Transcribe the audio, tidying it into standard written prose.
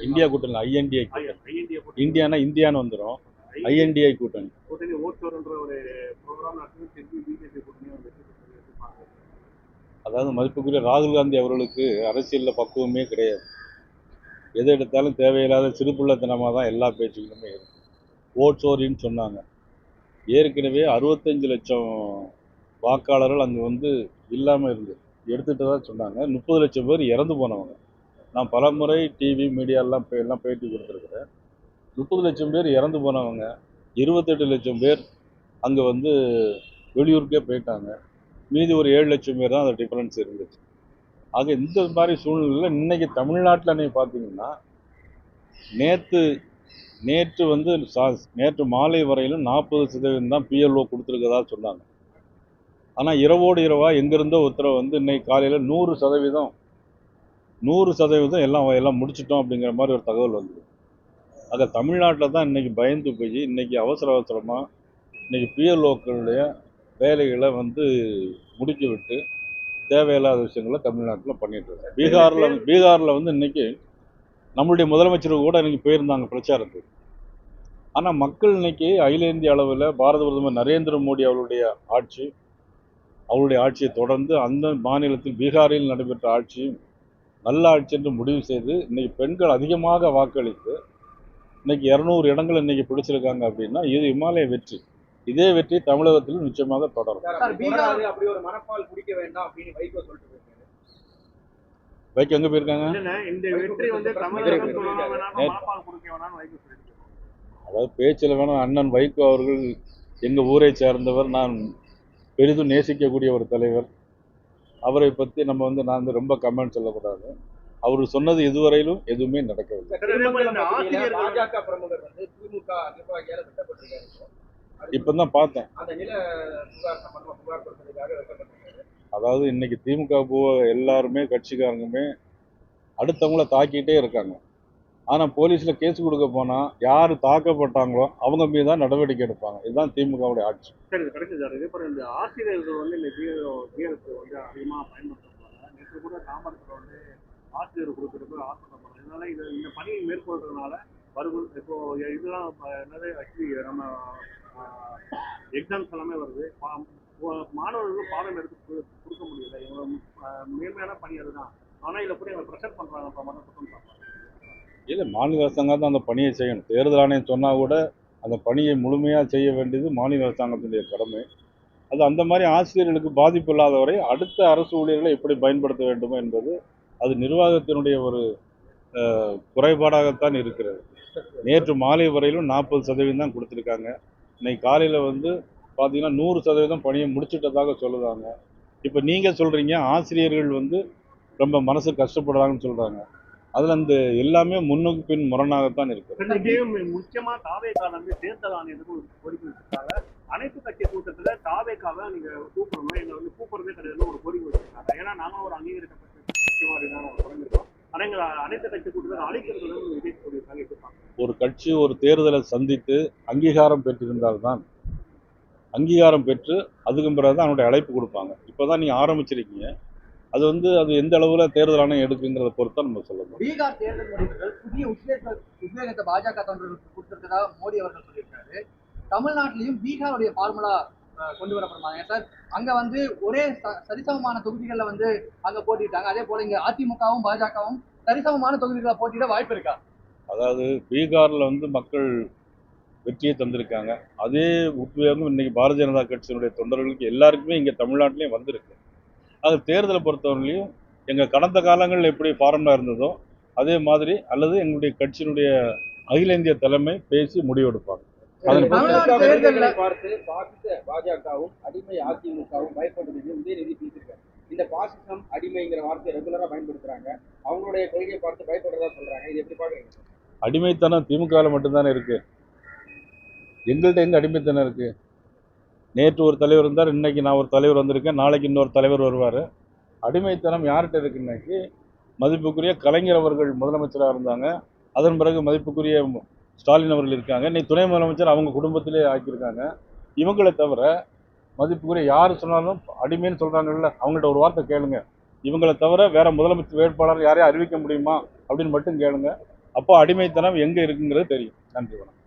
India கூட்டணி INDI கூட்டணி. இந்தியான்னு வந்துடும். ஐஎன்டிஐ கூட்டணி. அதாவது மதிப்புக்குரிய ராகுல் காந்தி அவர்களுக்கு அரசியலில் பக்குவமே கிடையாது. எதை எடுத்தாலும் தேவையில்லாத சிறுபுள்ளத்தனமாக தான் எல்லா பேச்சுக்களுமே இருக்கும். ஓட்சோரின்னு சொன்னாங்க. ஏற்கனவே 65 லட்சம் வாக்காளர்கள் அங்கே இல்லாமல் இருந்து எடுத்துகிட்டு தான் சொன்னாங்க. 30 லட்சம் பேர் இறந்து போனவங்க. நான் பல முறை டிவி மீடியாலாம் எல்லாம் பேட்டி கொடுத்துருக்குறேன். 30 லட்சம் பேர் இறந்து போனவங்க, 28 லட்சம் பேர் அங்கே வெளியூருக்கே போயிட்டாங்க. மீதி ஒரு 7 லட்சம் பேர் தான் அந்த டிஃபரன்ஸ் இருந்துச்சு. ஆக இந்த மாதிரி சூழ்நிலையில் இன்னைக்கு தமிழ்நாட்டில் நீங்கள் பார்த்தீங்கன்னா நேற்று மாலை வரையிலும் 40% தான் பிஎல்ஓ கொடுத்துருக்கதா சொன்னாங்க. ஆனால் இரவோடு இரவாக எங்கேருந்தோ உத்தரவு இன்னைக்கு காலையில் 100% எல்லாம் முடிச்சிட்டோம் அப்படிங்கிற மாதிரி ஒரு தகவல் வந்தது. ஆக தமிழ்நாட்டில் தான் இன்னைக்கு பயந்து போய் இன்னைக்கு அவசரமாக இன்னைக்கு பிஎல்ஓக்களுடைய வேலைகளை முடிக்க விட்டு தேவையில்லாத விஷயங்களை தமிழ்நாட்டில் பண்ணிட்டு இருக்காங்க. பீகாரில் இன்னைக்கு நம்மளுடைய முதலமைச்சர் கூட இன்னைக்கு போயிருந்தாங்க பிரச்சாரத்துக்கு. ஆனால் மக்கள் இன்னைக்கு அகில இந்திய அளவில் பாரத பிரதமர் நரேந்திர மோடி அவருடைய ஆட்சியை தொடர்ந்து அந்த மாநிலத்தில் பீகாரில் நடைபெற்ற ஆட்சியும் நல்ல ஆட்சி என்று முடிவு செய்து இன்னைக்கு பெண்கள் அதிகமாக வாக்களித்து இன்னைக்கு 200 இடங்கள் இன்னைக்கு பிடிச்சிருக்காங்க அப்படின்னா இது இமாலய வெற்றி. இதே வெற்றி தமிழகத்திலும் நிச்சயமாக தொடரும். வைக்க எங்க போயிருக்காங்க? அதாவது பேச்சில் வேணும். அண்ணன் வைகோ அவர்கள் எங்கள் ஊரை சேர்ந்தவர், நான் பெரிதும் நேசிக்கக்கூடிய ஒரு தலைவர். அவரை பற்றி நம்ம நான் ரொம்ப கமெண்ட் சொல்லக்கூடாது. அவர் சொன்னது இதுவரையிலும் எதுவுமே நடக்கவில்லை. இப்பதான் பார்த்தேன். அதாவது இன்னைக்கு திமுக எல்லாருமே கட்சிக்காரங்களுமே அடுத்தவங்கள தாக்கிட்டே இருக்காங்க. ஆனால் போலீஸில் கேஸ் கொடுக்க போனால் யார் தாக்கப்பட்டாங்களோ அவங்க மீது தான் நடவடிக்கை எடுப்பாங்க. இதுதான் திமுகவுடைய ஆட்சி. சரி, கிடைக்கும் சார். இதே போல இந்த ஆசிரியர்கள் இந்த அதிகமாக பயன்படுத்தப்படுறாங்க. நேற்று கூட தாம்பரத்தில் ஆசிரியர் கொடுக்குறது ஆசைப்படுறாங்க. இதனால இந்த பணியை மேற்கொள்றதுனால வருது. இப்போ இதெல்லாம் என்னது ஆக்சுவலி நம்ம எக்ஸாம்ஸ் எல்லாமே வருது. மாணவர்களுக்கு பாடம் எடுத்து கொடுக்க முடியல. இவங்க மேன்மையான பணி அதுதான். ஆனால் இதில் கூட இவங்க ப்ரெஷர் பண்ணுறாங்க. இப்போ மட்டும் குற்றம் சாப்பிட்றாங்க. இல்லை, மாநில அரசாங்கம் தான் அந்த பணியை செய்யணும். தேர்தல் ஆணையம் சொன்னால் கூட அந்த பணியை முழுமையாக செய்ய வேண்டியது மாநில அரசாங்கத்தினுடைய கடமை. அது அந்த மாதிரி ஆசிரியர்களுக்கு பாதிப்பு இல்லாத வரை அடுத்த அரசு ஊழியர்களை எப்படி பயன்படுத்த வேண்டுமோ என்பது அது நிர்வாகத்தினுடைய ஒரு குறைபாடாகத்தான் இருக்கிறது. நேற்று மாலை வரையிலும் 40% தான் கொடுத்துருக்காங்க. இன்னைக்கு காலையில் பார்த்தீங்கன்னா 100% பணியை முடிச்சுட்டதாக சொல்லுறாங்க. இப்போ நீங்கள் சொல்கிறீங்க ஆசிரியர்கள் ரொம்ப மனசு கஷ்டப்படுறாங்கன்னு சொல்கிறாங்க. அதில் அந்த எல்லாமே முன்னுக்கு பின் முரணாகத்தான் இருக்கு. முக்கியமாக தாவேக்கால தேர்தல் ஆணையத்துக்கு ஒரு கோரிக்கை வச்சிருக்காங்க. அனைத்து கட்சி கூட்டத்தில் தாவேக்காவை நீங்கள் கூப்பிடணும், எங்களை கூப்பிடுறதே கிடையாது ஒரு கோரிக்கை வச்சிருக்காங்க. ஏன்னா நாங்கள் ஒரு அங்கீகரிக்கப்பட்ட தொடங்கிருக்கோம். ஆனால் எங்களை அனைத்து கட்சி கூட்டத்தில் அழைக்கிறது ஒரு கட்சி ஒரு தேர்தலை சந்தித்து அங்கீகாரம் பெற்றிருந்தால்தான், அங்கீகாரம் பெற்று அதுக்கு பிறகு தான் அவனுடைய அழைப்பு கொடுப்பாங்க. இப்போதான் நீங்கள் ஆரம்பிச்சிருக்கீங்க. அது அது எந்த அளவுல தேர்தல் ஆணையம் எடுக்குங்கிறத பொறுத்து நம்ம சொல்லணும். பீகார் தேர்தல் முடிவுகள் புதிய உத்வேகத்தை பாஜக தொண்டர்களுக்கு கொடுத்திருக்கதாக மோடி அவர்கள் சொல்லியிருக்காரு. தமிழ்நாட்டிலையும் பீகாருடைய ஃபார்முலா கொண்டு வரப்படுறாங்க சார். அங்க ஒரே சரிசமமான தொகுதிகளில் அங்க போட்டிட்டாங்க. அதே போல இங்க அதிமுகவும் பாஜகவும் சரிசமமான தொகுதிகளை போட்டியிட வாய்ப்பு இருக்கா? அதாவது பீகார்ல மக்கள் வெற்றியை தந்திருக்காங்க. அதே உத்வேகம் இன்னைக்கு பாரதிய ஜனதா கட்சியினுடைய தொண்டர்களுக்கு எல்லாருக்குமே இங்க தமிழ்நாட்டிலையும் வந்திருக்கு. அது தேர்தலை பொறுத்தவரையிலையும் எங்கள் கடந்த காலங்களில் எப்படி ஃபார்முலா இருந்ததோ அதே மாதிரி அல்லது எங்களுடைய கட்சியினுடைய அகில இந்திய தலைமை பேசி முடிவெடுப்பாங்க. பார்த்து பாஜகவும் அடிமை அதிமுகவும் பயப்படுறது உதயநிதி பேசியிருக்காங்க. இந்த பாசிசம் அடிமைங்கிற வார்த்தையை ரெகுலரா பயன்படுத்துறாங்க. அவங்களுடைய கொள்கையை பார்த்து பயப்படுறதா சொல்றாங்க. இது எப்படி பாக்குறீங்க? அடிமைத்தனம் திமுகவில் மட்டும்தானே இருக்கு. எங்கள்கிட்ட எங்க அடிமைத்தனம் இருக்கு? நேற்று ஒரு தலைவர் இருந்தார், இன்னைக்கு நான் ஒரு தலைவர் வந்திருக்கேன், நாளைக்கு இன்னொரு தலைவர் வருவார். அடிமைத்தனம் யார்கிட்ட இருக்கு? இன்னைக்கு மதிப்புக்குரிய கலைஞர் அவர்கள் முதலமைச்சராக இருந்தாங்க. அதன் பிறகு மதிப்புக்குரிய ஸ்டாலின் அவர்கள் இருக்காங்க. இன்னைக்கு துணை முதலமைச்சர் அவங்க குடும்பத்திலே ஆக்கியிருக்காங்க. இவங்களை தவிர மதிப்புக்குரிய யார் சொன்னாலும் அடிமைன்னு சொல்கிறாங்கல்ல, அவங்கள்ட்ட ஒரு வார்த்தை கேளுங்க. இவங்களை தவிர வேற முதலமைச்சர் வேட்பாளர் யாரையும் அறிவிக்க முடியுமா அப்படின்னு மட்டும் கேளுங்க. அப்போ அடிமைத்தனம் எங்கே இருக்குங்கிறது தெரியும். நன்றி, வணக்கம்.